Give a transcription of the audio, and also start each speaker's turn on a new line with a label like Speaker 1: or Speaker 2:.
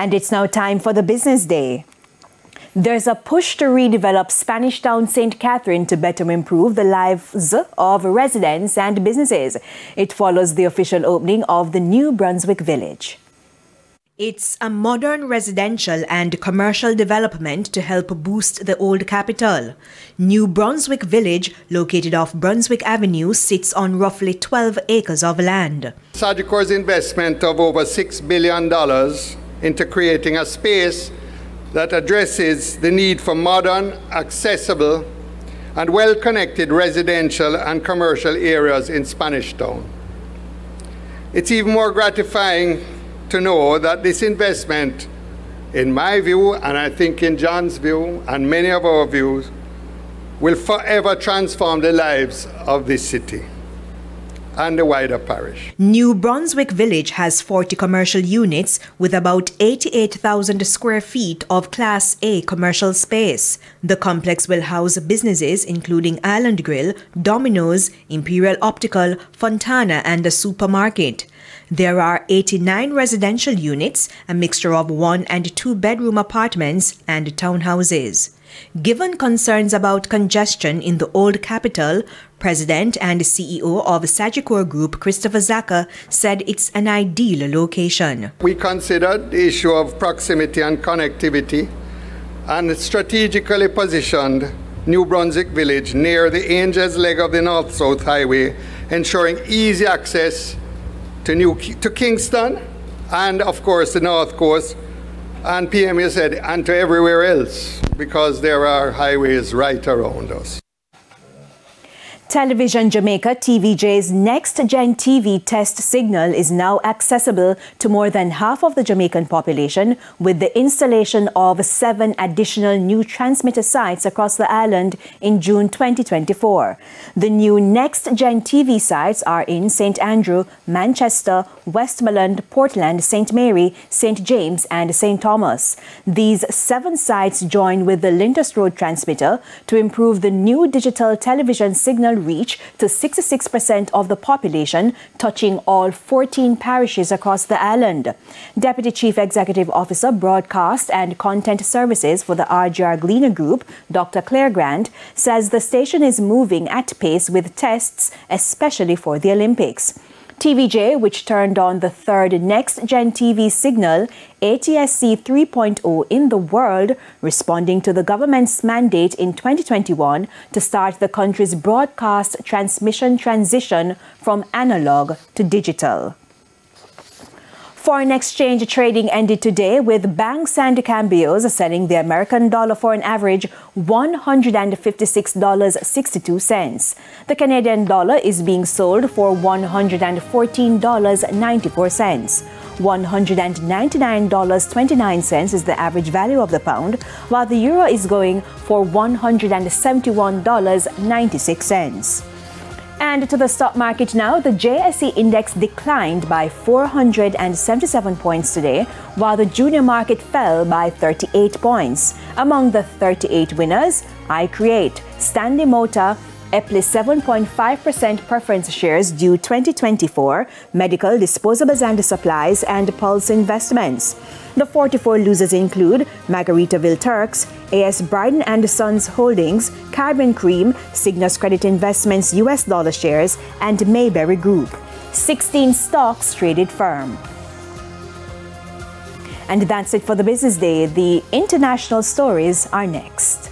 Speaker 1: And it's now time for the business day. There's a push to redevelop Spanish Town St. Catherine to better improve the lives of residents and businesses. It follows the official opening of the new Brunswick Village. It's a modern residential and commercial development to help boost the old capital. New Brunswick Village, located off Brunswick Avenue, sits on roughly 12 acres of land.
Speaker 2: Sagicor's investment of over $6 billion into creating a space that addresses the need for modern, accessible, and well-connected residential and commercial areas in Spanish Town. It's even more gratifying to know that this investment, in my view, and I think in John's view, and many of our views, will forever transform the lives of this city and the wider parish.
Speaker 1: New Brunswick Village has 40 commercial units with about 88,000 square feet of Class A commercial space. The complex will house businesses including Island Grill, Domino's, Imperial Optical, Fontana, and a supermarket. There are 89 residential units, a mixture of 1- and 2-bedroom apartments and townhouses. Given concerns about congestion in the old capital, President and CEO of Sagicor Group, Christopher Zaka, said it's an ideal location.
Speaker 2: We considered the issue of proximity and connectivity and strategically positioned New Brunswick Village near the Angels Leg of the North-South Highway, ensuring easy access to Kingston and, of course, the North Coast, and PMU said, and to everywhere else, because there are highways right around us.
Speaker 1: Television Jamaica, TVJ's next-gen TV test signal is now accessible to more than half of the Jamaican population with the installation of 7 additional new transmitter sites across the island in June 2024. The new next-gen TV sites are in St. Andrew, Manchester, Westmoreland, Portland, St. Mary, St. James, and St. Thomas. These 7 sites join with the Lyndhurst Road transmitter to improve the new digital television signal reach to 66% of the population, touching all 14 parishes across the island. Deputy Chief Executive Officer, Broadcast and Content Services for the RGR Gleaner Group, Dr. Claire Grant, says the station is moving at pace with tests, especially for the Olympics. TVJ, which turned on the 3rd next-gen TV signal, ATSC 3.0 in the world, responding to the government's mandate in 2021 to start the country's broadcast transmission transition from analog to digital. Foreign exchange trading ended today with banks and cambios selling the American dollar for an average $156.62. The Canadian dollar is being sold for $114.94. $199.29 is the average value of the pound, while the euro is going for $171.96. And to the stock market now, the JSE index declined by 477 points today, while the junior market fell by 38 points. Among the 38 winners, iCreate, Stanley Motor, Epley 7.5% preference shares due 2024, Medical, Disposables and Supplies, and Pulse Investments. The 44 losers include Margaritaville Turks, A.S. Bryden and Sons Holdings, Caribbean Cream, Cygnus Credit Investments US dollar shares, and Mayberry Group. 16 stocks traded firm. And that's it for the business day. The international stories are next.